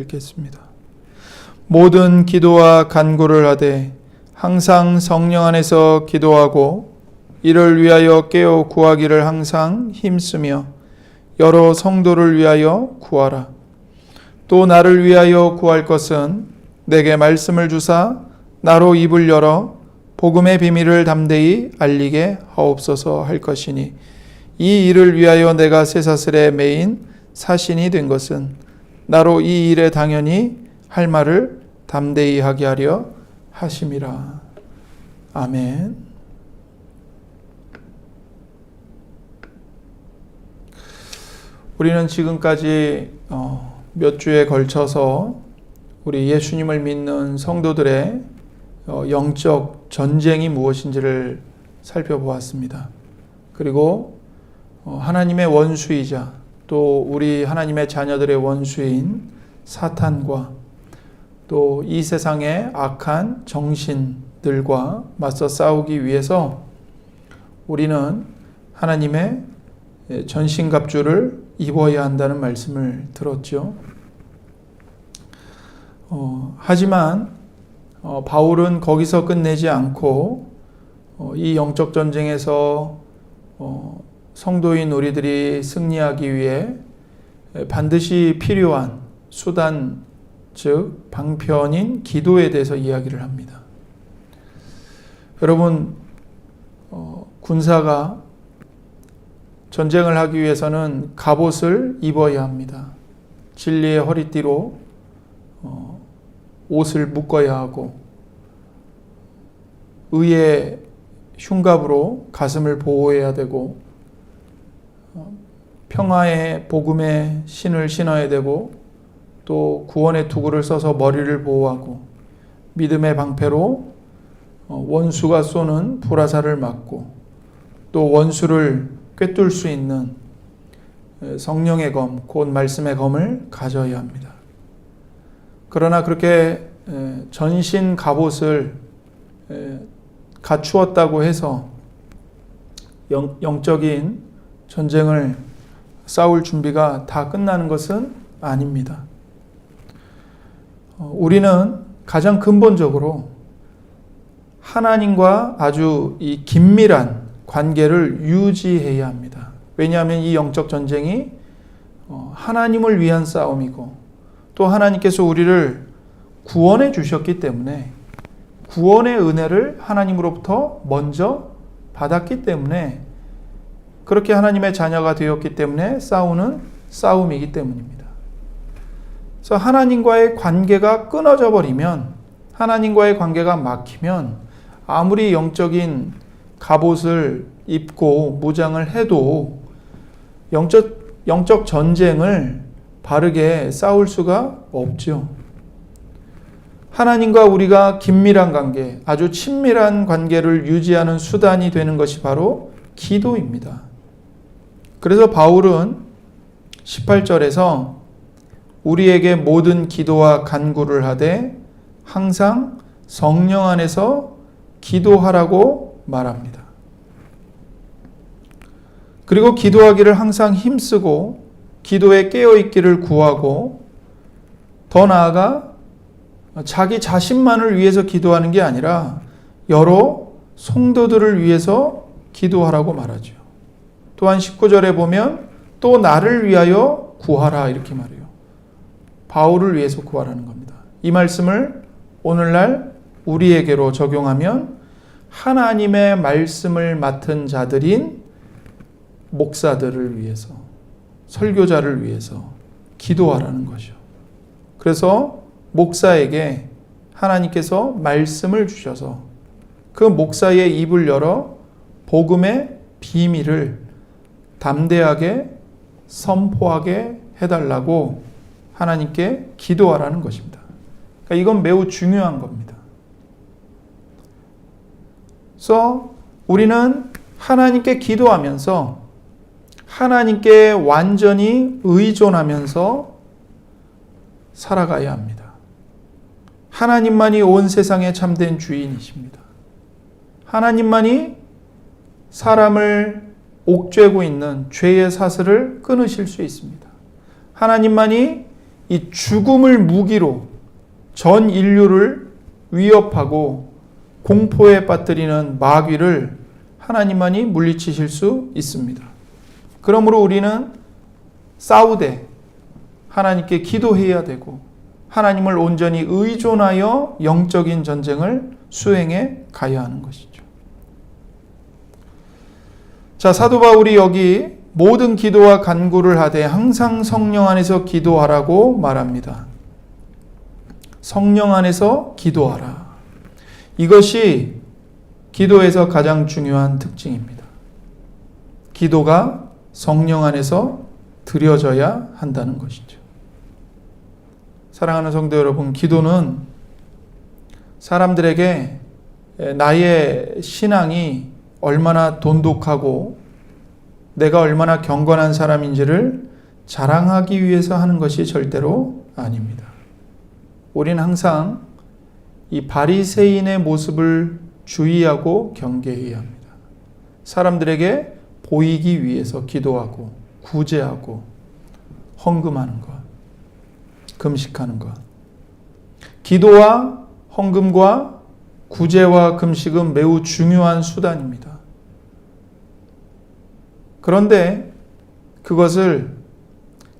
읽겠습니다. 모든 기도와 간구를 하되 항상 성령 안에서 기도하고 이를 위하여 깨어 구하기를 항상 힘쓰며 여러 성도를 위하여 구하라. 또 나를 위하여 구할 것은 내게 말씀을 주사 나로 입을 열어 복음의 비밀을 담대히 알리게 하옵소서 할 것이니 이 일을 위하여 내가 쇠사슬에 매인 사신이 된 것은 나로 이 일에 당연히 할 말을 담대히 하게 하려 하심이라. 아멘. 우리는 지금까지 몇 주에 걸쳐서 우리 예수님을 믿는 성도들의 영적 전쟁이 무엇인지를 살펴보았습니다. 그리고 하나님의 원수이자 또 우리 하나님의 자녀들의 원수인 사탄과 또 이 세상의 악한 정신들과 맞서 싸우기 위해서 우리는 하나님의 전신갑주를 입어야 한다는 말씀을 들었죠. 하지만 바울은 거기서 끝내지 않고 이 영적 전쟁에서 성도인 우리들이 승리하기 위해 반드시 필요한 수단, 즉 방편인 기도에 대해서 이야기를 합니다. 여러분, 군사가 전쟁을 하기 위해서는 갑옷을 입어야 합니다. 진리의 허리띠로 옷을 묶어야 하고 의의 흉갑으로 가슴을 보호해야 되고 평화의 복음의 신을 신어야 되고 또 구원의 투구를 써서 머리를 보호하고 믿음의 방패로 원수가 쏘는 불화살을 막고 또 원수를 꿰뚫을 수 있는 성령의 검, 곧 말씀의 검을 가져야 합니다. 그러나 그렇게 전신 갑옷을 갖추었다고 해서 영적인 전쟁을 싸울 준비가 다 끝나는 것은 아닙니다. 우리는 가장 근본적으로 하나님과 아주 이 긴밀한 관계를 유지해야 합니다. 왜냐하면 이 영적 전쟁이 하나님을 위한 싸움이고 또 하나님께서 우리를 구원해 주셨기 때문에 구원의 은혜를 하나님으로부터 먼저 받았기 때문에 그렇게 하나님의 자녀가 되었기 때문에 싸우는 싸움이기 때문입니다. 그래서 하나님과의 관계가 끊어져 버리면, 하나님과의 관계가 막히면 아무리 영적인 갑옷을 입고 무장을 해도 영적 전쟁을 바르게 싸울 수가 없죠. 하나님과 우리가 긴밀한 관계, 아주 친밀한 관계를 유지하는 수단이 되는 것이 바로 기도입니다. 그래서 바울은 18절에서 우리에게 모든 기도와 간구를 하되 항상 성령 안에서 기도하라고 말합니다. 그리고 기도하기를 항상 힘쓰고 기도에 깨어있기를 구하고 더 나아가 자기 자신만을 위해서 기도하는 게 아니라 여러 성도들을 위해서 기도하라고 말하죠. 또한 19절에 보면 또 나를 위하여 구하라 이렇게 말해요. 바울을 위해서 구하라는 겁니다. 이 말씀을 오늘날 우리에게로 적용하면 하나님의 말씀을 맡은 자들인 목사들을 위해서, 설교자를 위해서 기도하라는 것이죠. 그래서 목사에게 하나님께서 말씀을 주셔서 그 목사의 입을 열어 복음의 비밀을 담대하게 선포하게 해달라고 하나님께 기도하라는 것입니다. 그러니까 이건 매우 중요한 겁니다. 그래서 우리는 하나님께 기도하면서 하나님께 완전히 의존하면서 살아가야 합니다. 하나님만이 온 세상의 참된 주인이십니다. 하나님만이 사람을 옥죄고 있는 죄의 사슬을 끊으실 수 있습니다. 하나님만이 이 죽음을 무기로 전 인류를 위협하고 공포에 빠뜨리는 마귀를 하나님만이 물리치실 수 있습니다. 그러므로 우리는 싸우되 하나님께 기도해야 되고 하나님을 온전히 의존하여 영적인 전쟁을 수행해 가야 하는 것이죠. 자, 사도 바울이 여기 모든 기도와 간구를 하되 항상 성령 안에서 기도하라고 말합니다. 성령 안에서 기도하라. 이것이 기도에서 가장 중요한 특징입니다. 기도가 성령 안에서 드려져야 한다는 것이죠. 사랑하는 성도 여러분, 기도는 사람들에게 나의 신앙이 얼마나 돈독하고 내가 얼마나 경건한 사람인지를 자랑하기 위해서 하는 것이 절대로 아닙니다. 우리는 항상 이 바리새인의 모습을 주의하고 경계해야 합니다. 사람들에게 보이기 위해서 기도하고 구제하고 헌금하는 것, 금식하는 것. 기도와 헌금과 구제와 금식은 매우 중요한 수단입니다. 그런데 그것을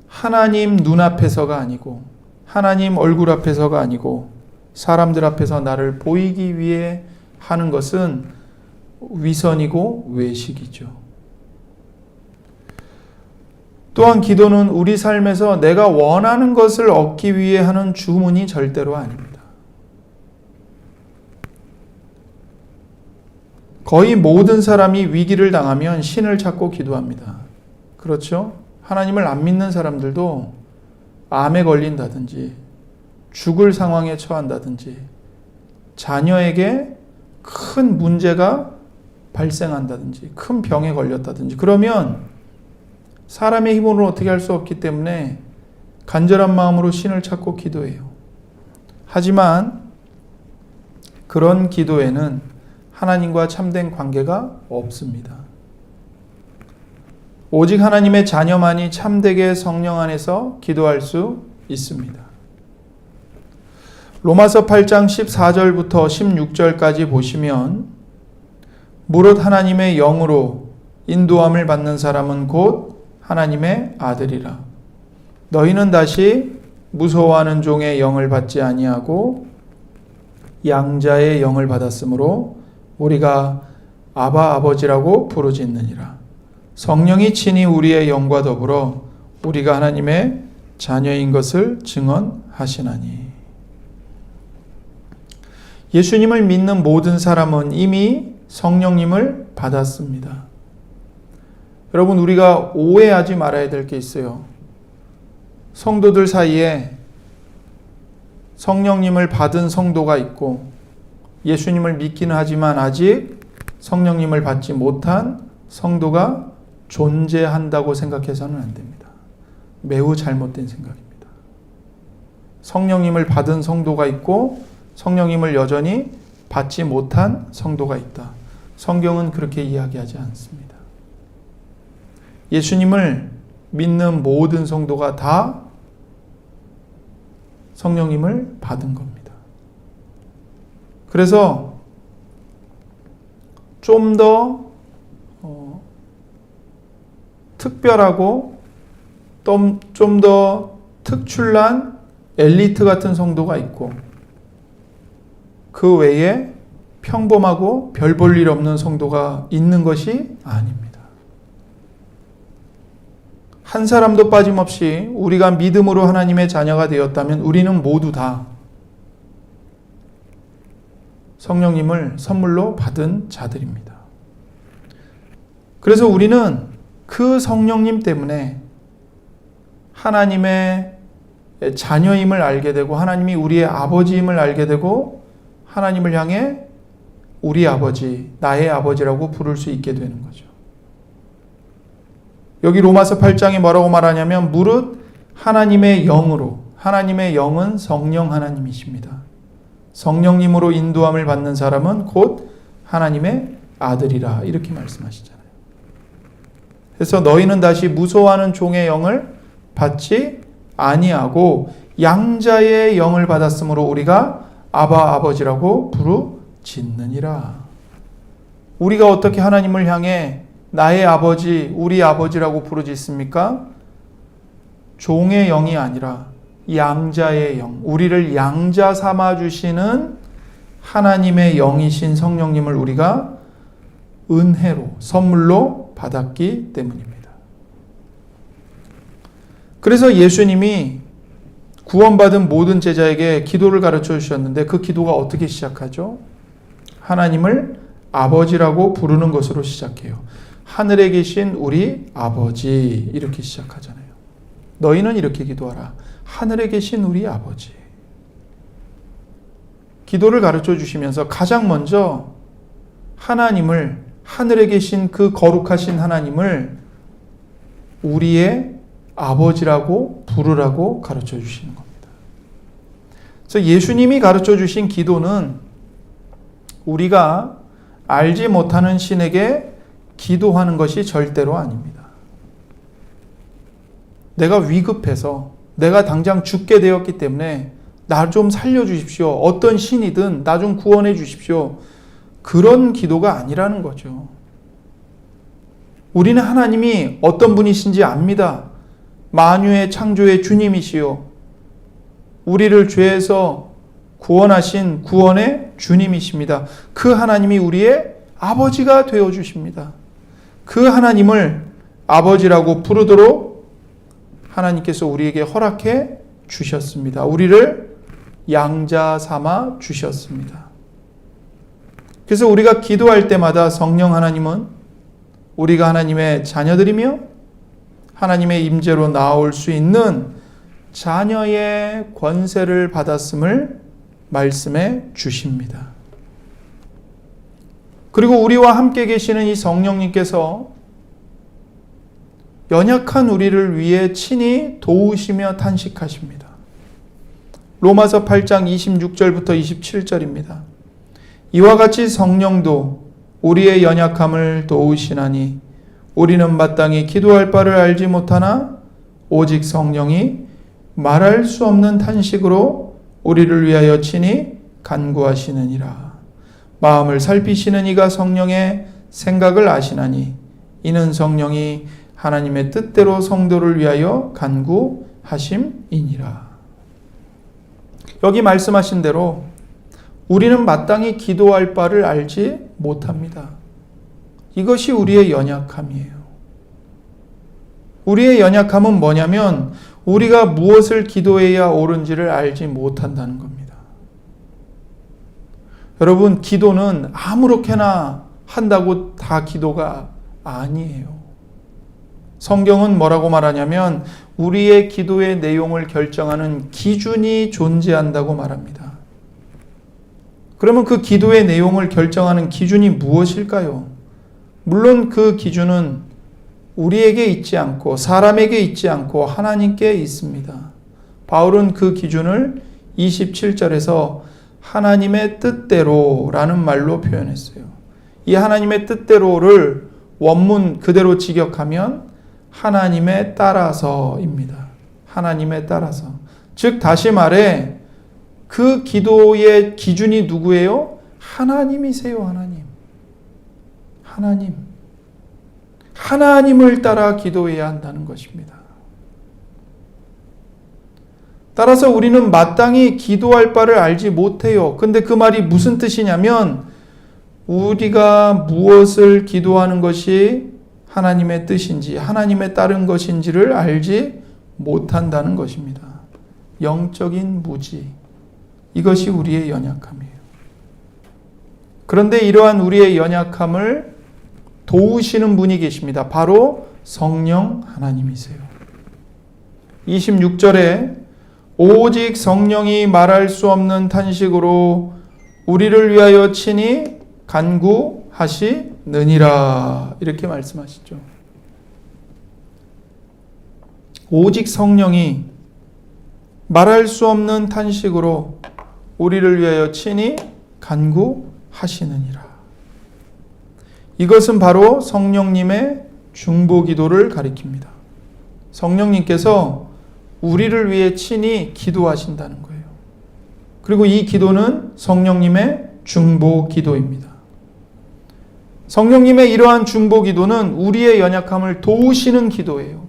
하나님 눈앞에서가 아니고 하나님 얼굴 앞에서가 아니고 사람들 앞에서 나를 보이기 위해 하는 것은 위선이고 외식이죠. 또한 기도는 우리 삶에서 내가 원하는 것을 얻기 위해 하는 주문이 절대로 아닙니다. 거의 모든 사람이 위기를 당하면 신을 찾고 기도합니다. 그렇죠? 하나님을 안 믿는 사람들도 암에 걸린다든지 죽을 상황에 처한다든지 자녀에게 큰 문제가 발생한다든지 큰 병에 걸렸다든지 그러면 사람의 힘으로 어떻게 할 수 없기 때문에 간절한 마음으로 신을 찾고 기도해요. 하지만 그런 기도에는 하나님과 참된 관계가 없습니다. 오직 하나님의 자녀만이 참되게 성령 안에서 기도할 수 있습니다. 로마서 8장 14절부터 16절까지 보시면 무릇 하나님의 영으로 인도함을 받는 사람은 곧 하나님의 아들이라. 너희는 다시 무서워하는 종의 영을 받지 아니하고 양자의 영을 받았으므로 우리가 아바 아버지라고 부르짖느니라. 성령이 친히 우리의 영과 더불어 우리가 하나님의 자녀인 것을 증언하시나니. 예수님을 믿는 모든 사람은 이미 성령님을 받았습니다. 여러분, 우리가 오해하지 말아야 될 게 있어요. 성도들 사이에 성령님을 받은 성도가 있고 예수님을 믿기는 하지만 아직 성령님을 받지 못한 성도가 존재한다고 생각해서는 안 됩니다. 매우 잘못된 생각입니다. 성령님을 받은 성도가 있고 성령님을 여전히 받지 못한 성도가 있다. 성경은 그렇게 이야기하지 않습니다. 예수님을 믿는 모든 성도가 다 성령님을 받은 겁니다. 그래서 좀 더 특별하고 좀 더 특출난 엘리트 같은 성도가 있고 그 외에 평범하고 별 볼 일 없는 성도가 있는 것이 아닙니다. 한 사람도 빠짐없이 우리가 믿음으로 하나님의 자녀가 되었다면 우리는 모두 다 성령님을 선물로 받은 자들입니다. 그래서 우리는 그 성령님 때문에 하나님의 자녀임을 알게 되고 하나님이 우리의 아버지임을 알게 되고 하나님을 향해 우리 아버지, 나의 아버지라고 부를 수 있게 되는 거죠. 여기 로마서 8장에 뭐라고 말하냐면 무릇 하나님의 영으로, 하나님의 영은 성령 하나님이십니다. 성령님으로 인도함을 받는 사람은 곧 하나님의 아들이라 이렇게 말씀하시잖아요. 그래서 너희는 다시 무서워하는 종의 영을 받지 아니하고 양자의 영을 받았으므로 우리가 아바 아버지라고 부르짖느니라. 우리가 어떻게 하나님을 향해 나의 아버지, 우리 아버지라고 부르짖습니까? 종의 영이 아니라 양자의 영, 우리를 양자 삼아 주시는 하나님의 영이신 성령님을 우리가 은혜로, 선물로 받았기 때문입니다. 그래서 예수님이 구원받은 모든 제자에게 기도를 가르쳐 주셨는데 그 기도가 어떻게 시작하죠? 하나님을 아버지라고 부르는 것으로 시작해요. 하늘에 계신 우리 아버지, 이렇게 시작하잖아요. 너희는 이렇게 기도하라. 하늘에 계신 우리 아버지. 기도를 가르쳐 주시면서 가장 먼저 하나님을, 하늘에 계신 그 거룩하신 하나님을 우리의 아버지라고 부르라고 가르쳐 주시는 겁니다. 그래서 예수님이 가르쳐 주신 기도는 우리가 알지 못하는 신에게 기도하는 것이 절대로 아닙니다. 내가 위급해서, 내가 당장 죽게 되었기 때문에 나 좀 살려주십시오. 어떤 신이든 나 좀 구원해 주십시오. 그런 기도가 아니라는 거죠. 우리는 하나님이 어떤 분이신지 압니다. 만유의 창조의 주님이시요, 우리를 죄에서 구원하신 구원의 주님이십니다. 그 하나님이 우리의 아버지가 되어주십니다. 그 하나님을 아버지라고 부르도록 하나님께서 우리에게 허락해 주셨습니다. 우리를 양자 삼아 주셨습니다. 그래서 우리가 기도할 때마다 성령 하나님은 우리가 하나님의 자녀들이며 하나님의 임재로 나올 수 있는 자녀의 권세를 받았음을 말씀해 주십니다. 그리고 우리와 함께 계시는 이 성령님께서 연약한 우리를 위해 친히 도우시며 탄식하십니다. 로마서 8장 26절부터 27절입니다. 이와 같이 성령도 우리의 연약함을 도우시나니 우리는 마땅히 기도할 바를 알지 못하나 오직 성령이 말할 수 없는 탄식으로 우리를 위하여 친히 간구하시느니라. 마음을 살피시는 이가 성령의 생각을 아시나니 이는 성령이 하나님의 뜻대로 성도를 위하여 간구하심이니라. 여기 말씀하신 대로 우리는 마땅히 기도할 바를 알지 못합니다. 이것이 우리의 연약함이에요. 우리의 연약함은 뭐냐면 우리가 무엇을 기도해야 옳은지를 알지 못한다는 겁니다. 여러분, 기도는 아무렇게나 한다고 다 기도가 아니에요. 성경은 뭐라고 말하냐면 우리의 기도의 내용을 결정하는 기준이 존재한다고 말합니다. 그러면 그 기도의 내용을 결정하는 기준이 무엇일까요? 물론 그 기준은 우리에게 있지 않고 사람에게 있지 않고 하나님께 있습니다. 바울은 그 기준을 27절에서 하나님의 뜻대로라는 말로 표현했어요. 이 하나님의 뜻대로를 원문 그대로 직역하면 하나님에 따라서입니다. 하나님에 따라서. 즉 다시 말해 그 기도의 기준이 누구예요? 하나님이세요. 하나님을 따라 기도해야 한다는 것입니다. 따라서 우리는 마땅히 기도할 바를 알지 못해요. 근데 그 말이 무슨 뜻이냐면 우리가 무엇을 기도하는 것이 하나님의 뜻인지 하나님에 따른 것인지를 알지 못한다는 것입니다. 영적인 무지. 이것이 우리의 연약함이에요. 그런데 이러한 우리의 연약함을 도우시는 분이 계십니다. 바로 성령 하나님이세요. 26절에 오직 성령이 말할 수 없는 탄식으로 우리를 위하여 친히 간구하시느니라. 이렇게 말씀하시죠. 오직 성령이 말할 수 없는 탄식으로 우리를 위하여 친히 간구하시느니라. 이것은 바로 성령님의 중보 기도를 가리킵니다. 성령님께서 우리를 위해 친히 기도하신다는 거예요. 그리고 이 기도는 성령님의 중보 기도입니다. 성령님의 이러한 중보 기도는 우리의 연약함을 도우시는 기도예요.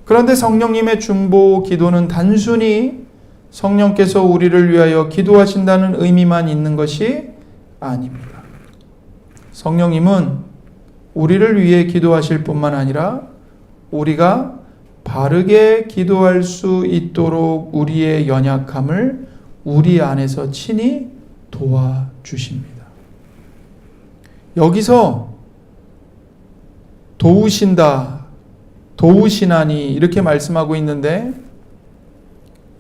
그런데 성령님의 중보 기도는 단순히 성령께서 우리를 위하여 기도하신다는 의미만 있는 것이 아닙니다. 성령님은 우리를 위해 기도하실 뿐만 아니라 우리가 바르게 기도할 수 있도록 우리의 연약함을 우리 안에서 친히 도와주십니다. 여기서 도우신다, 도우시나니 이렇게 말씀하고 있는데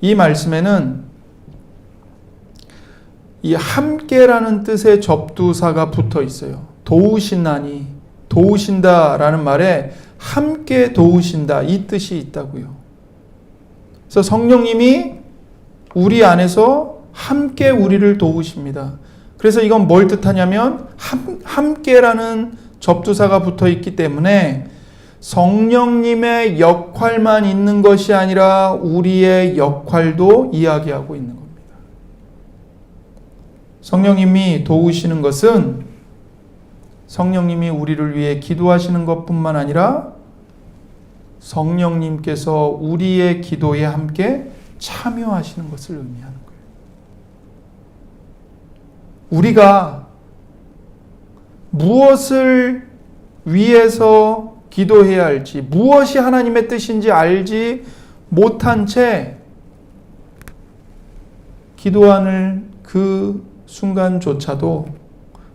이 말씀에는 이 함께라는 뜻의 접두사가 붙어 있어요. 도우시나니, 도우신다라는 말에 함께 도우신다 이 뜻이 있다고요. 그래서 성령님이 우리 안에서 함께 우리를 도우십니다. 그래서 이건 뭘 뜻하냐면 함께라는 접두사가 붙어 있기 때문에 성령님의 역할만 있는 것이 아니라 우리의 역할도 이야기하고 있는 겁니다. 성령님이 도우시는 것은 성령님이 우리를 위해 기도하시는 것뿐만 아니라 성령님께서 우리의 기도에 함께 참여하시는 것을 의미하는 거예요. 우리가 무엇을 위해서 기도해야 할지, 무엇이 하나님의 뜻인지 알지 못한 채 기도하는 그 순간조차도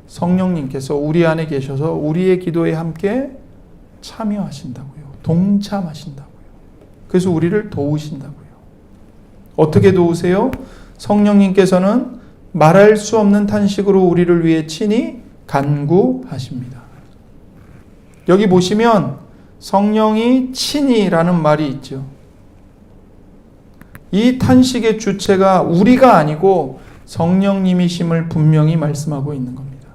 성령님께서 우리 안에 계셔서 우리의 기도에 함께 참여하신다고요. 동참하신다고요. 그래서 우리를 도우신다고요. 어떻게 도우세요? 성령님께서는 말할 수 없는 탄식으로 우리를 위해 친히 간구하십니다. 여기 보시면 성령이 친히라는 말이 있죠. 이 탄식의 주체가 우리가 아니고 성령님이심을 분명히 말씀하고 있는 겁니다.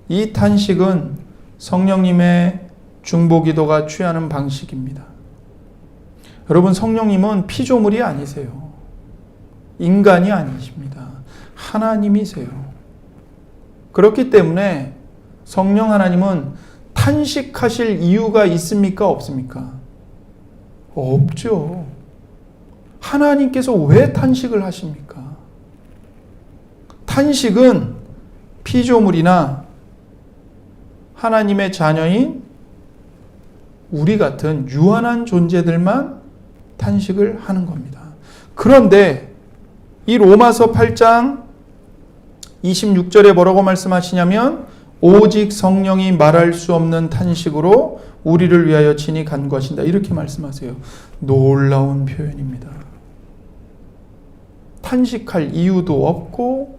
이 탄식은 성령님의 중보기도가 취하는 방식입니다. 여러분, 성령님은 피조물이 아니세요. 인간이 아니십니다. 하나님이세요. 그렇기 때문에 성령 하나님은 탄식하실 이유가 있습니까? 없습니까? 없죠. 하나님께서 왜 탄식을 하십니까? 탄식은 피조물이나 하나님의 자녀인 우리 같은 유한한 존재들만 탄식을 하는 겁니다. 그런데 이 로마서 8장 26절에 뭐라고 말씀하시냐면 오직 성령이 말할 수 없는 탄식으로 우리를 위하여 친히 간구하신다. 이렇게 말씀하세요. 놀라운 표현입니다. 탄식할 이유도 없고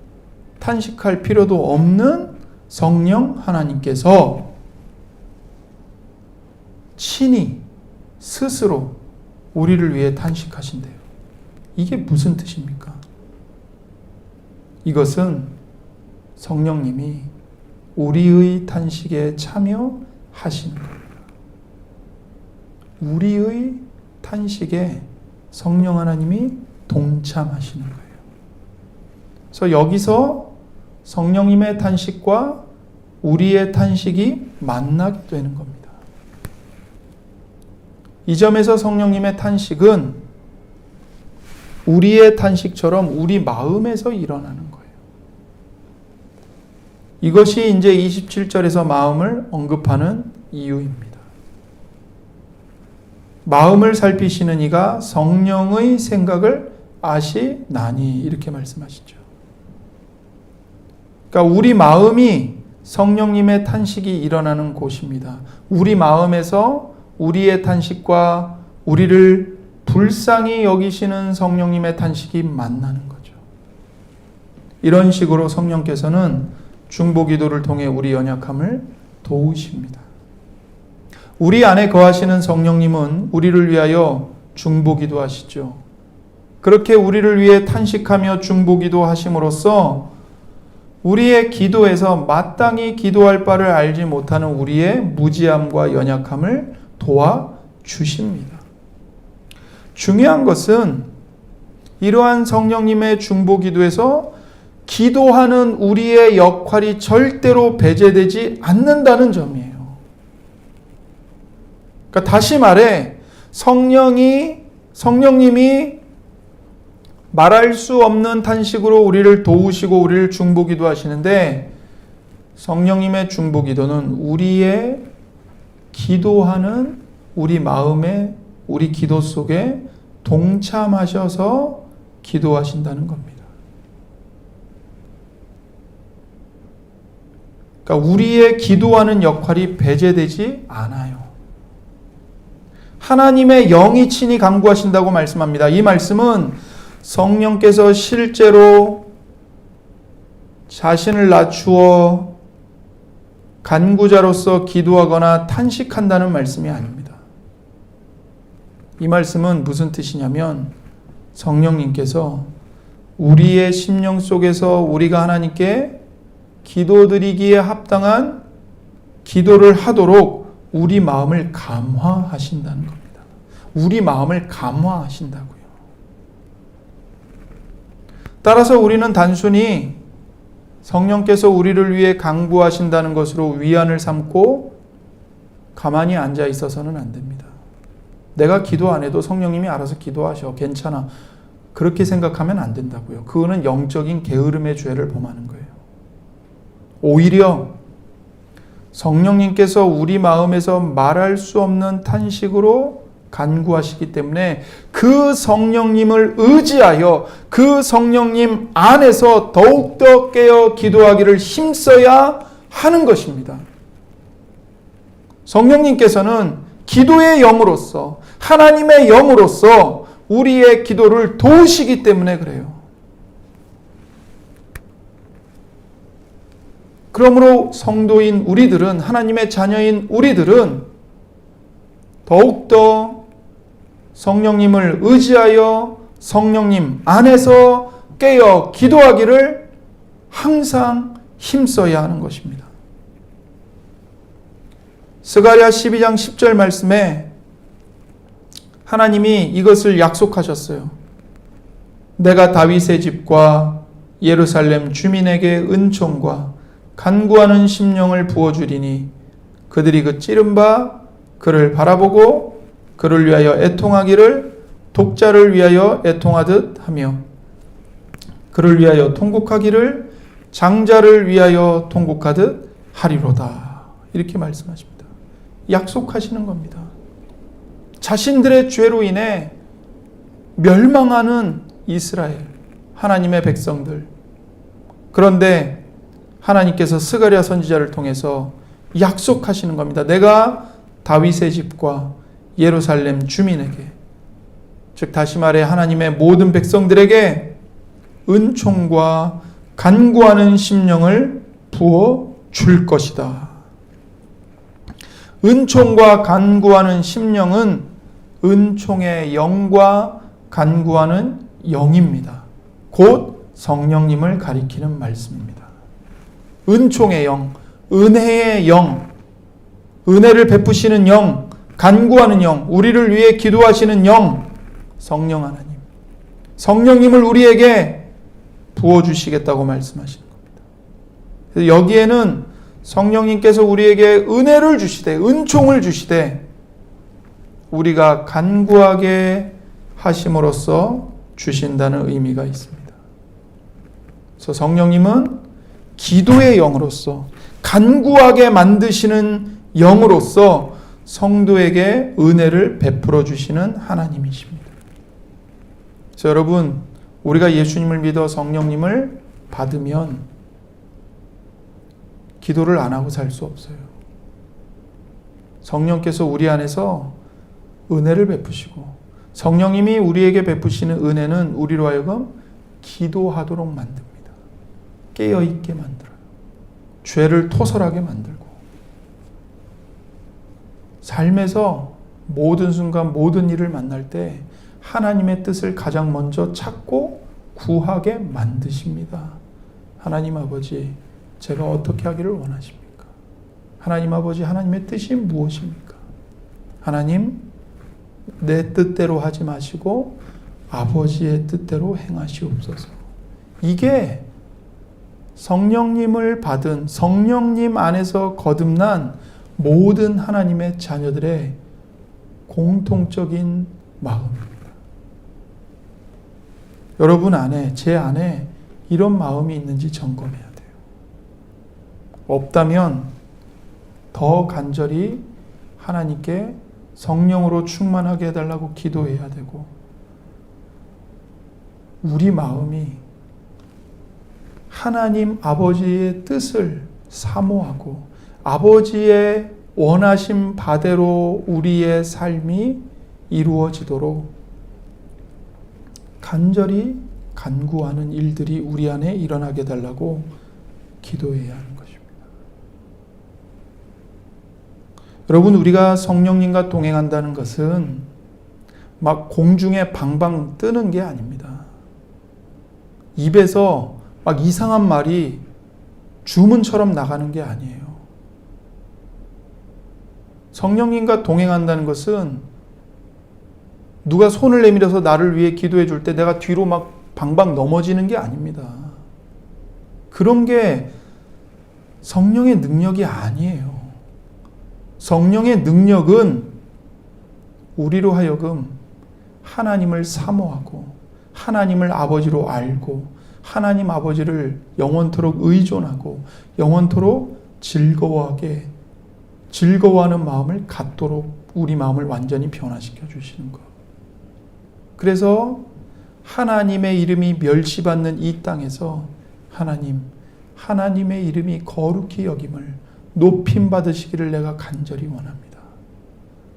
탄식할 필요도 없는 성령 하나님께서 친히 스스로 우리를 위해 탄식하신대요. 이게 무슨 뜻입니까? 이것은 성령님이 우리의 탄식에 참여하시는 겁니다. 우리의 탄식에 성령 하나님이 동참하시는 거예요. 그래서 여기서 성령님의 탄식과 우리의 탄식이 만나게 되는 겁니다. 이 점에서 성령님의 탄식은 우리의 탄식처럼 우리 마음에서 일어나는 거예요. 이것이 이제 27절에서 마음을 언급하는 이유입니다. 마음을 살피시는 이가 성령의 생각을 아시나니 이렇게 말씀하시죠. 그러니까 우리 마음이 성령님의 탄식이 일어나는 곳입니다. 우리 마음에서 우리의 탄식과 우리를 불쌍히 여기시는 성령님의 탄식이 만나는 거죠. 이런 식으로 성령께서는 중보기도를 통해 우리 연약함을 도우십니다. 우리 안에 거하시는 성령님은 우리를 위하여 중보기도 하시죠. 그렇게 우리를 위해 탄식하며 중보기도 하심으로써 우리의 기도에서 마땅히 기도할 바를 알지 못하는 우리의 무지함과 연약함을 도와 주십니다. 중요한 것은 이러한 성령님의 중보 기도에서 기도하는 우리의 역할이 절대로 배제되지 않는다는 점이에요. 그러니까 다시 말해 성령님이 말할 수 없는 탄식으로 우리를 도우시고 우리를 중보 기도하시는데 성령님의 중보 기도는 우리의 기도하는 우리 마음에 우리 기도 속에 동참하셔서 기도하신다는 겁니다. 그러니까 우리의 기도하는 역할이 배제되지 않아요. 하나님의 영이 친히 간구하신다고 말씀합니다. 이 말씀은 성령께서 실제로 자신을 낮추어 간구자로서 기도하거나 탄식한다는 말씀이 아닙니다. 이 말씀은 무슨 뜻이냐면 성령님께서 우리의 심령 속에서 우리가 하나님께 기도드리기에 합당한 기도를 하도록 우리 마음을 감화하신다는 겁니다. 우리 마음을 감화하신다고요. 따라서 우리는 단순히 성령께서 우리를 위해 간구하신다는 것으로 위안을 삼고 가만히 앉아 있어서는 안 됩니다. 내가 기도 안 해도 성령님이 알아서 기도하셔. 괜찮아. 그렇게 생각하면 안 된다고요. 그거는 영적인 게으름의 죄를 범하는 거예요. 오히려 성령님께서 우리 마음에서 말할 수 없는 탄식으로 간구하시기 때문에 그 성령님을 의지하여 그 성령님 안에서 더욱더 깨어 기도하기를 힘써야 하는 것입니다. 성령님께서는 기도의 영으로서 하나님의 영으로서 우리의 기도를 도우시기 때문에 그래요. 그러므로 성도인 우리들은 하나님의 자녀인 우리들은 더욱더 성령님을 의지하여 성령님 안에서 깨어 기도하기를 항상 힘써야 하는 것입니다. 스가랴 12장 10절 말씀에 하나님이 이것을 약속하셨어요. 내가 다윗의 집과 예루살렘 주민에게 은총과 간구하는 심령을 부어주리니 그들이 그 찌른 바 그를 바라보고 그를 위하여 애통하기를 독자를 위하여 애통하듯 하며 그를 위하여 통곡하기를 장자를 위하여 통곡하듯 하리로다. 이렇게 말씀하십니다. 약속하시는 겁니다. 자신들의 죄로 인해 멸망하는 이스라엘, 하나님의 백성들. 그런데 하나님께서 스가랴 선지자를 통해서 약속하시는 겁니다. 내가 다윗의 집과 예루살렘 주민에게, 즉 다시 말해 하나님의 모든 백성들에게 은총과 간구하는 심령을 부어 줄 것이다. 은총과 간구하는 심령은 은총의 영과 간구하는 영입니다. 곧 성령님을 가리키는 말씀입니다. 은총의 영, 은혜의 영, 은혜를 베푸시는 영, 간구하는 영, 우리를 위해 기도하시는 영, 성령 하나님. 성령님을 우리에게 부어주시겠다고 말씀하시는 겁니다. 그래서 여기에는 성령님께서 우리에게 은혜를 주시되, 은총을 주시되, 우리가 간구하게 하심으로써 주신다는 의미가 있습니다. 그래서 성령님은 기도의 영으로서, 간구하게 만드시는 영으로서 성도에게 은혜를 베풀어 주시는 하나님이십니다. 그래서 여러분, 우리가 예수님을 믿어 성령님을 받으면 기도를 안 하고 살 수 없어요. 성령께서 우리 안에서 은혜를 베푸시고, 성령님이 우리에게 베푸시는 은혜는 우리로 하여금 기도하도록 만듭니다. 깨어있게 만들어요. 죄를 토설하게 만들고, 삶에서 모든 순간 모든 일을 만날 때 하나님의 뜻을 가장 먼저 찾고 구하게 만드십니다. 하나님 아버지, 제가 어떻게 하기를 원하십니까? 하나님 아버지, 하나님의 뜻이 무엇입니까? 하나님, 내 뜻대로 하지 마시고 아버지의 뜻대로 행하시옵소서. 이게 성령님을 받은, 성령님 안에서 거듭난 모든 하나님의 자녀들의 공통적인 마음입니다. 여러분 안에, 제 안에 이런 마음이 있는지 점검해야 돼요. 없다면 더 간절히 하나님께 성령으로 충만하게 해달라고 기도해야 되고, 우리 마음이 하나님 아버지의 뜻을 사모하고 아버지의 원하신 바대로 우리의 삶이 이루어지도록 간절히 간구하는 일들이 우리 안에 일어나게 해달라고 기도해야 하는 것입니다. 여러분, 우리가 성령님과 동행한다는 것은 막 공중에 방방 뜨는 게 아닙니다. 입에서 막 이상한 말이 주문처럼 나가는 게 아니에요. 성령님과 동행한다는 것은 누가 손을 내밀어서 나를 위해 기도해 줄 때 내가 뒤로 막 방방 넘어지는 게 아닙니다. 그런 게 성령의 능력이 아니에요. 성령의 능력은 우리로 하여금 하나님을 사모하고 하나님을 아버지로 알고 하나님 아버지를 영원토록 의존하고 영원토록 즐거워하는 마음을 갖도록 우리 마음을 완전히 변화시켜 주시는 것. 그래서 하나님의 이름이 멸시받는 이 땅에서 하나님의 이름이 거룩히 여김을 높임 받으시기를 내가 간절히 원합니다.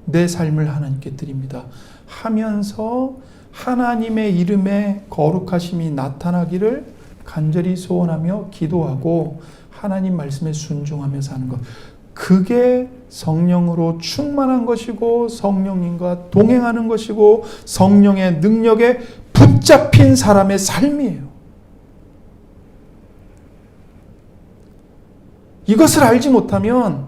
내 삶을 하나님께 드립니다 하면서 하나님의 이름의 거룩하심이 나타나기를 간절히 소원하며 기도하고 하나님 말씀에 순종하며 사는 것. 그게 성령으로 충만한 것이고 성령님과 동행하는 것이고 성령의 능력에 붙잡힌 사람의 삶이에요. 이것을 알지 못하면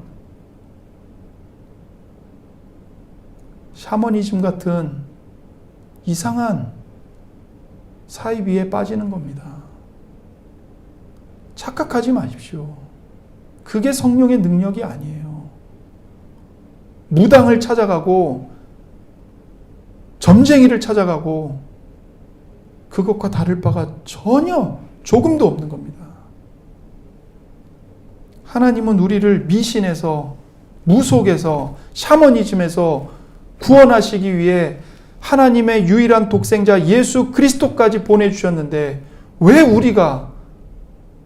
샤머니즘 같은 이상한 사이비에 빠지는 겁니다. 착각하지 마십시오. 그게 성령의 능력이 아니에요. 무당을 찾아가고 점쟁이를 찾아가고 그것과 다를 바가 전혀 조금도 없는 겁니다. 하나님은 우리를 미신에서, 무속에서, 샤머니즘에서 구원하시기 위해 하나님의 유일한 독생자 예수 그리스도까지 보내주셨는데 왜 우리가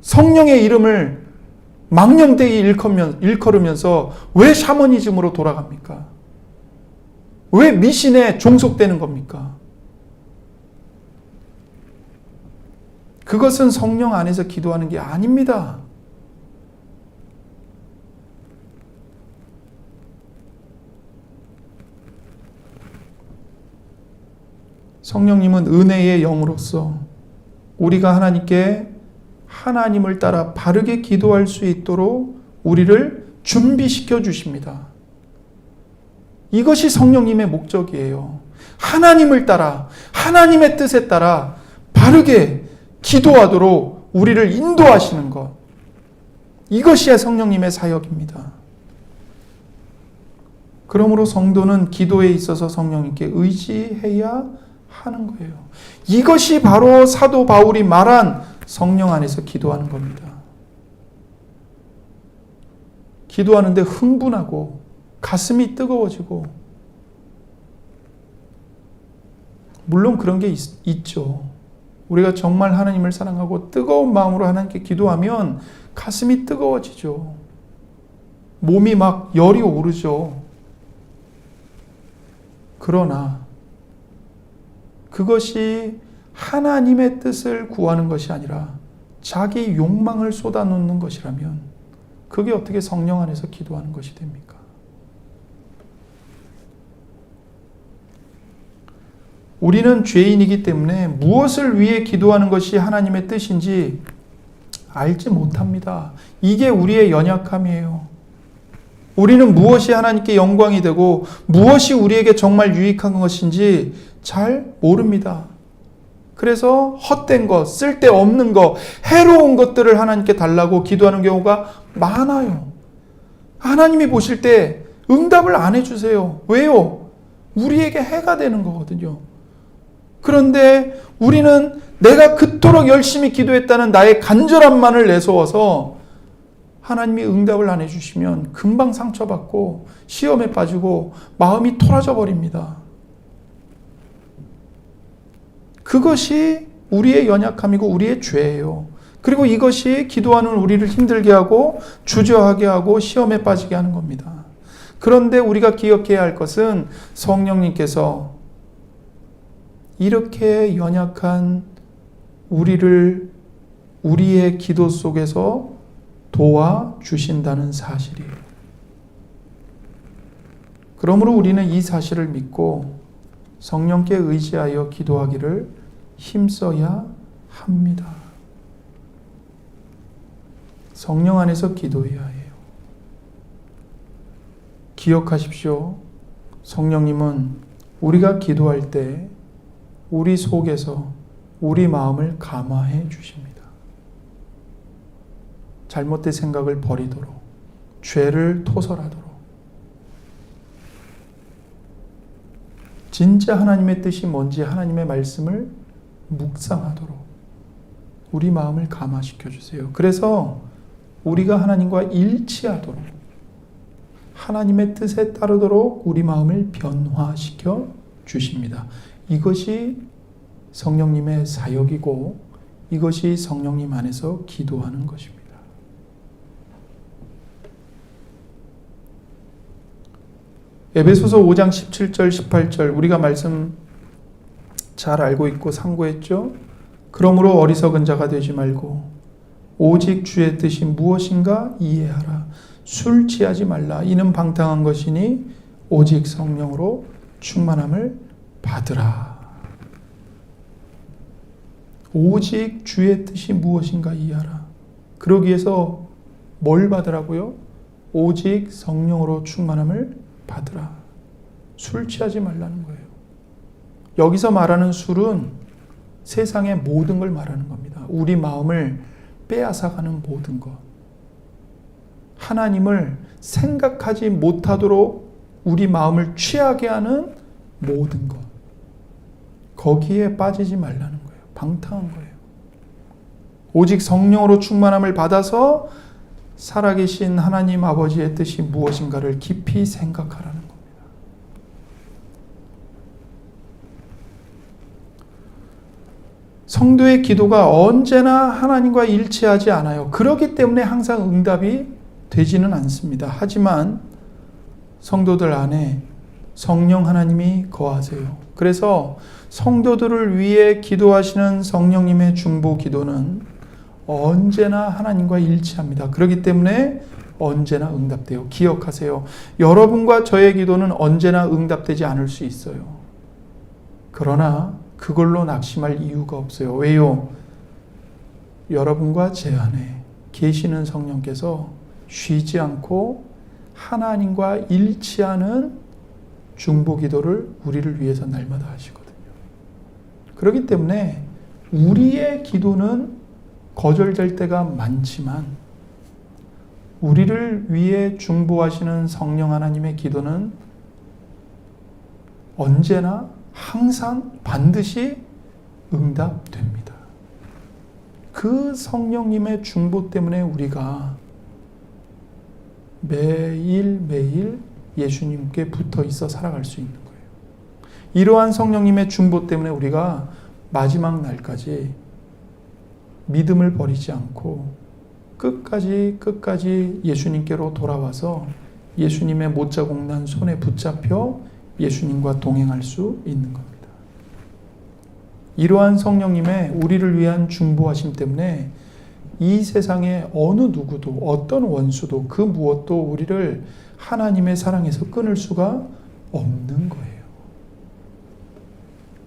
성령의 이름을 망령되이 일컬으면서 왜 샤머니즘으로 돌아갑니까? 왜 미신에 종속되는 겁니까? 그것은 성령 안에서 기도하는 게 아닙니다. 성령님은 은혜의 영으로서 우리가 하나님께 하나님을 따라 바르게 기도할 수 있도록 우리를 준비시켜 주십니다. 이것이 성령님의 목적이에요. 하나님을 따라, 하나님의 뜻에 따라 바르게 기도하도록 우리를 인도하시는 것. 이것이 성령님의 사역입니다. 그러므로 성도는 기도에 있어서 성령님께 의지해야 하는 거예요. 이것이 바로 사도 바울이 말한 성령 안에서 기도하는 겁니다. 기도하는데 흥분하고 가슴이 뜨거워지고, 물론 그런 게 있죠. 우리가 정말 하나님을 사랑하고 뜨거운 마음으로 하나님께 기도하면 가슴이 뜨거워지죠. 몸이 막 열이 오르죠. 그러나 그것이 하나님의 뜻을 구하는 것이 아니라 자기 욕망을 쏟아놓는 것이라면 그게 어떻게 성령 안에서 기도하는 것이 됩니까? 우리는 죄인이기 때문에 무엇을 위해 기도하는 것이 하나님의 뜻인지 알지 못합니다. 이게 우리의 연약함이에요. 우리는 무엇이 하나님께 영광이 되고 무엇이 우리에게 정말 유익한 것인지 잘 모릅니다. 그래서 헛된 것, 쓸데없는 것, 해로운 것들을 하나님께 달라고 기도하는 경우가 많아요. 하나님이 보실 때 응답을 안 해주세요. 왜요? 우리에게 해가 되는 거거든요. 그런데 우리는 내가 그토록 열심히 기도했다는 나의 간절함만을 내세워서 하나님이 응답을 안 해주시면 금방 상처받고 시험에 빠지고 마음이 토라져 버립니다. 그것이 우리의 연약함이고 우리의 죄예요. 그리고 이것이 기도하는 우리를 힘들게 하고 주저하게 하고 시험에 빠지게 하는 겁니다. 그런데 우리가 기억해야 할 것은 성령님께서 이렇게 연약한 우리를 우리의 기도 속에서 도와주신다는 사실이에요. 그러므로 우리는 이 사실을 믿고 성령께 의지하여 기도하기를 힘써야 합니다. 성령 안에서 기도해야 해요. 기억하십시오. 성령님은 우리가 기도할 때 우리 속에서 우리 마음을 감화해 주십니다. 잘못된 생각을 버리도록, 죄를 토설하도록, 진짜 하나님의 뜻이 뭔지 하나님의 말씀을 묵상하도록 우리 마음을 감화시켜 주세요. 그래서 우리가 하나님과 일치하도록, 하나님의 뜻에 따르도록 우리 마음을 변화시켜 주십니다. 이것이 성령님의 사역이고 이것이 성령님 안에서 기도하는 것입니다. 에베소서 5장 17절 18절 우리가 말씀 잘 알고 있고 상고했죠. 그러므로 어리석은 자가 되지 말고 오직 주의 뜻이 무엇인가 이해하라. 술 취하지 말라. 이는 방탕한 것이니 오직 성령으로 충만함을 받으라. 오직 주의 뜻이 무엇인가 이해하라. 그러기 위해서 뭘 받으라고요? 오직 성령으로 충만함을 받으라. 술 취하지 말라는 거예요. 여기서 말하는 술은 세상의 모든 걸 말하는 겁니다. 우리 마음을 빼앗아가는 모든 것. 하나님을 생각하지 못하도록 우리 마음을 취하게 하는 모든 것. 거기에 빠지지 말라는 거예요. 방탕한 거예요. 오직 성령으로 충만함을 받아서 살아계신 하나님 아버지의 뜻이 무엇인가를 깊이 생각하라는 겁니다. 성도의 기도가 언제나 하나님과 일치하지 않아요. 그렇기 때문에 항상 응답이 되지는 않습니다. 하지만 성도들 안에 성령 하나님이 거하세요. 그래서 성도들을 위해 기도하시는 성령님의 중보 기도는 언제나 하나님과 일치합니다. 그렇기 때문에 언제나 응답돼요. 기억하세요. 여러분과 저의 기도는 언제나 응답되지 않을 수 있어요. 그러나 그걸로 낙심할 이유가 없어요. 왜요? 여러분과 제 안에 계시는 성령께서 쉬지 않고 하나님과 일치하는 중보 기도를 우리를 위해서 날마다 하시거든요. 그렇기 때문에 우리의 기도는 거절될 때가 많지만 우리를 위해 중보하시는 성령 하나님의 기도는 언제나 항상 반드시 응답됩니다. 그 성령님의 중보 때문에 우리가 매일매일 예수님께 붙어 있어 살아갈 수 있는 거예요. 이러한 성령님의 중보 때문에 우리가 마지막 날까지 믿음을 버리지 않고 끝까지 예수님께로 돌아와서 예수님의 못자국 난 손에 붙잡혀 예수님과 동행할 수 있는 겁니다. 이러한 성령님의 우리를 위한 중보하심 때문에 이 세상의 어느 누구도 어떤 원수도 그 무엇도 우리를 하나님의 사랑에서 끊을 수가 없는 거예요.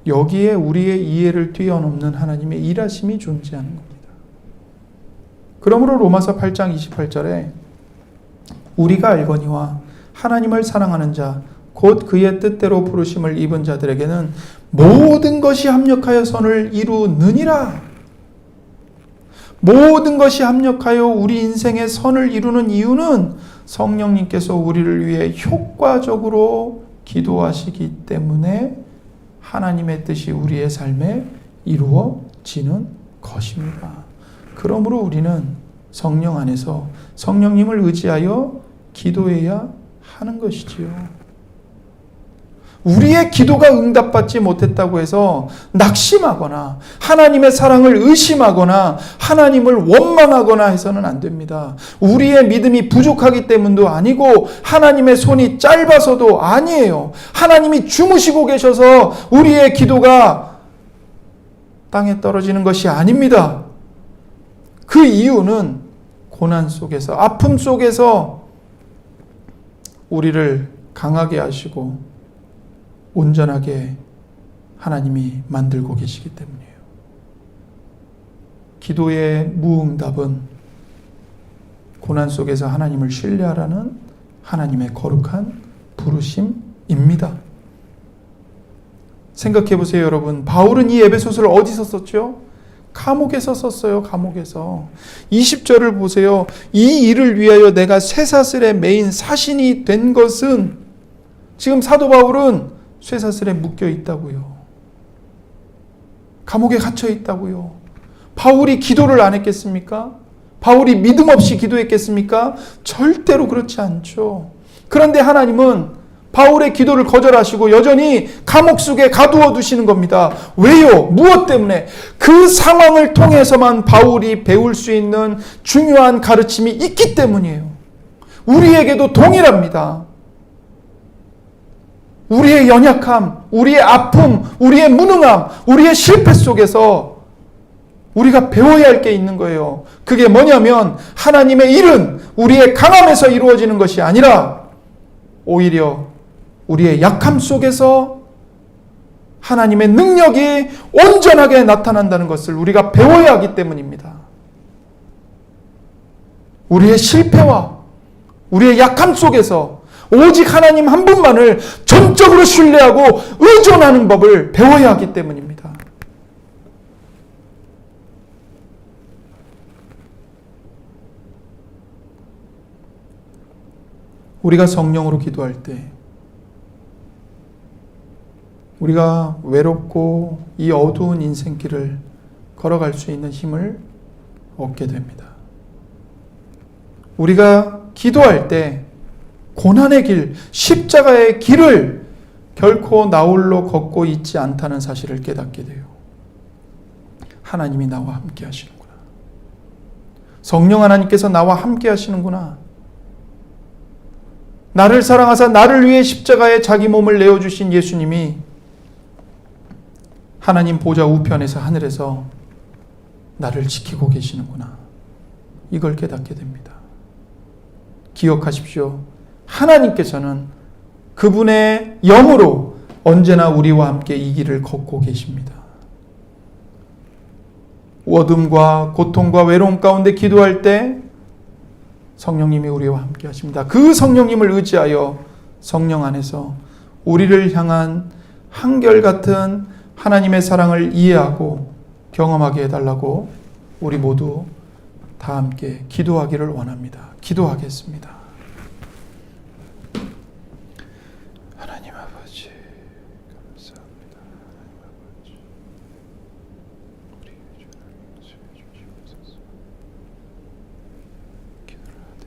여기에 우리의 이해를 뛰어넘는 하나님의 일하심이 존재하는 겁니다. 그러므로 로마서 8장 28절에 우리가 알거니와 하나님을 사랑하는 자 곧 그의 뜻대로 부르심을 입은 자들에게는 모든 것이 합력하여 선을 이루느니라. 모든 것이 합력하여 우리 인생의 선을 이루는 이유는 성령님께서 우리를 위해 효과적으로 기도하시기 때문에 하나님의 뜻이 우리의 삶에 이루어지는 것입니다. 그러므로 우리는 성령 안에서 성령님을 의지하여 기도해야 하는 것이지요. 우리의 기도가 응답받지 못했다고 해서 낙심하거나 하나님의 사랑을 의심하거나 하나님을 원망하거나 해서는 안 됩니다. 우리의 믿음이 부족하기 때문도 아니고 하나님의 손이 짧아서도 아니에요. 하나님이 주무시고 계셔서 우리의 기도가 땅에 떨어지는 것이 아닙니다. 그 이유는 고난 속에서, 아픔 속에서 우리를 강하게 하시고 온전하게 하나님이 만들고 계시기 때문이에요. 기도의 무응답은 고난 속에서 하나님을 신뢰하라는 하나님의 거룩한 부르심입니다. 생각해 보세요, 여러분. 바울은 이 에베소서를 어디서 썼죠? 감옥에서 썼어요. 감옥에서. 20절을 보세요. 이 일을 위하여 내가 쇠사슬에 매인 사신이 된 것은, 지금 사도 바울은 쇠사슬에 묶여 있다고요. 감옥에 갇혀 있다고요. 바울이 기도를 안 했겠습니까? 바울이 믿음 없이 기도했겠습니까? 절대로 그렇지 않죠. 그런데 하나님은 바울의 기도를 거절하시고 여전히 감옥 속에 가두어 두시는 겁니다. 왜요? 무엇 때문에? 그 상황을 통해서만 바울이 배울 수 있는 중요한 가르침이 있기 때문이에요. 우리에게도 동일합니다. 우리의 연약함, 우리의 아픔, 우리의 무능함, 우리의 실패 속에서 우리가 배워야 할 게 있는 거예요. 그게 뭐냐면 하나님의 일은 우리의 강함에서 이루어지는 것이 아니라 오히려 우리의 약함 속에서 하나님의 능력이 온전하게 나타난다는 것을 우리가 배워야 하기 때문입니다. 우리의 실패와 우리의 약함 속에서 오직 하나님 한 분만을 전적으로 신뢰하고 의존하는 법을 배워야 하기 때문입니다. 우리가 성령으로 기도할 때 우리가 외롭고 이 어두운 인생길을 걸어갈 수 있는 힘을 얻게 됩니다. 우리가 기도할 때 고난의 길, 십자가의 길을 결코 나 홀로 걷고 있지 않다는 사실을 깨닫게 돼요. 하나님이 나와 함께 하시는구나. 성령 하나님께서 나와 함께 하시는구나. 나를 사랑하사 나를 위해 십자가에 자기 몸을 내어주신 예수님이 하나님 보좌 우편에서 하늘에서 나를 지키고 계시는구나. 이걸 깨닫게 됩니다. 기억하십시오. 하나님께서는 그분의 영으로 언제나 우리와 함께 이 길을 걷고 계십니다. 어둠과 고통과 외로움 가운데 기도할 때 성령님이 우리와 함께 하십니다. 그 성령님을 의지하여 성령 안에서 우리를 향한 한결같은 하나님의 사랑을 이해하고 경험하게 해달라고 우리 모두 다 함께 기도하기를 원합니다. 기도하겠습니다. 하나님 아버지, 감사합니다. 하나님 아버지, 우리 죄를 용서해 주시옵소서. 기도를 하되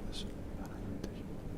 무엇을 하나님 되십니다.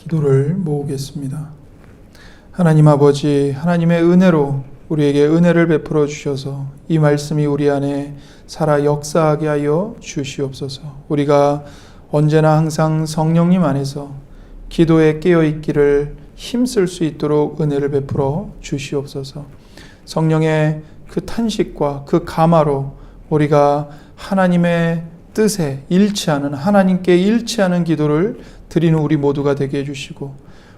기도를 모으겠습니다. 하나님 아버지, 하나님의 은혜로 우리에게 은혜를 베풀어 주셔서 이 말씀이 우리 안에 살아 역사하게 하여 주시옵소서. 우리가 언제나 항상 성령님 안에서 기도에 깨어 있기를 힘쓸 수 있도록 은혜를 베풀어 주시옵소서. 성령의 그 탄식과 그 감화로 우리가 하나님의 뜻에 일치하는, 하나님께 일치하는 기도를 드리는 우리 모두가 되게 해주시고,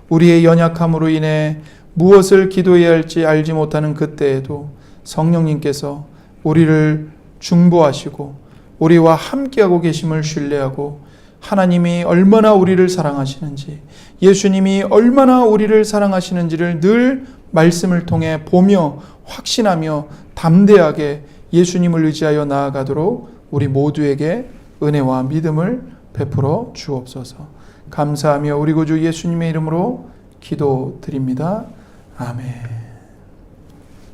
우리의 연약함으로 인해 무엇을 기도해야 할지 알지 못하는 그때에도 성령님께서 우리를 중보하시고 우리와 함께하고 계심을 신뢰하고, 하나님이 얼마나 우리를 사랑하시는지, 예수님이 얼마나 우리를 사랑하시는지를 늘 말씀을 통해 보며 확신하며 담대하게 예수님을 의지하여 나아가도록 우리 모두에게 은혜와 믿음을 베풀어 주옵소서. 감사하며 우리 구주 예수님의 이름으로 기도드립니다. 아멘.